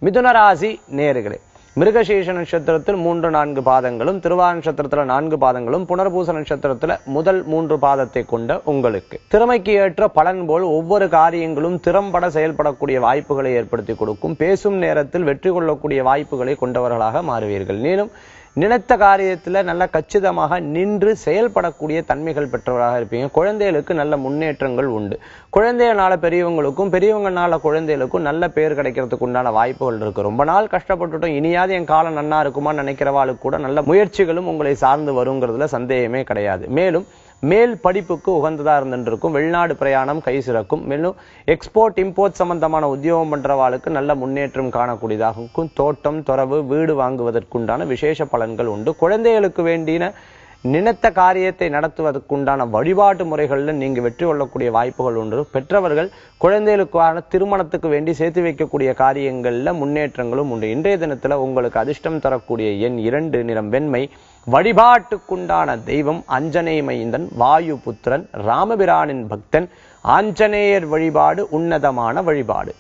மிதுன ராசி நேயர்களே, மிருகசீர்ஷ நட்சத்திரத்தில் 3-4 பாதங்களும், திருவாதிரை நட்சத்திரத்துல 4 பாதங்களும், புனர்பூச நட்சத்திரத்துல முதல் 3 பாதத்தை கொண்ட உங்களுக்கு திறமைக்கு ஏற்ற பலன் போல் ஒவ்வொரு காரியங்களும் திறம்பட செயல்படக்கூடிய வாய்ப்புகளை ஏற்படுத்தி கொடுக்கும். பேசும் நேரத்தில் வெற்றி கொள்ளக்கூடிய வாய்ப்புகளை கொண்டவர்களாக மாறுவீர்கள். மேலும் நினைத்த காரியத்துல நல்ல கச்சிதமாக நின்று செயல்படக்கூடிய தன்மைகள் பெற்றவராக இருப்பீங்க. குழந்தைகளுக்கு நல்ல முன்னேற்றங்கள் உண்டு. குழந்தைகளால பெரியவங்களுக்கும், பெரியவங்கனால குழந்தைகளுக்கும் நல்ல பேர் கிடைக்கிறதுக்கு உண்டான வாய்ப்புகள் இருக்கு. ரொம்ப நாள் கஷ்டப்பட்டுட்டோம், இனியாவது என் காலம் நன்னா இருக்குமான்னு நினைக்கிறவாளுக்கு கூட நல்ல முயற்சிகளும் உங்களை சார்ந்து வருங்கிறதுல சந்தேகமே கிடையாது. மேலும் மேல் படிப்புக்கு உகந்ததா இருந்துருக்கும். வெளிநாடு பிரயாணம் கை சிறக்கும். மேலும் எக்ஸ்போர்ட் இம்போர்ட் சம்பந்தமான உத்தியோகம் பண்றவாளுக்கு நல்ல முன்னேற்றம் காணக்கூடியதாக இருக்கும். தோட்டம் துறவு வீடு வாங்குவதற்குண்டான விசேஷ பலன்கள் உண்டு. குழந்தைகளுக்கு வேண்டின நினைத்த காரியத்தை நடத்துவதற்குண்டான வழிபாட்டு முறைகளில் நீங்க வெற்றி கொள்ளக்கூடிய வாய்ப்புகள் உண்டு. பெற்றவர்கள் குழந்தைகளுக்கான திருமணத்துக்கு வேண்டி சேர்த்து வைக்கக்கூடிய காரியங்கள்ல முன்னேற்றங்களும் உண்டு. இன்றைய தினத்துல உங்களுக்கு அதிர்ஷ்டம் தரக்கூடிய எண் 2, நிறம் வெண்மை. வழிபாட்டுக்குண்டான தெய்வம் அஞ்சனை மைந்தன், வாயு புத்திரன், ராமபிரானின் பக்தன். ஆஞ்சநேயர் வழிபாடு உன்னதமான வழிபாடு.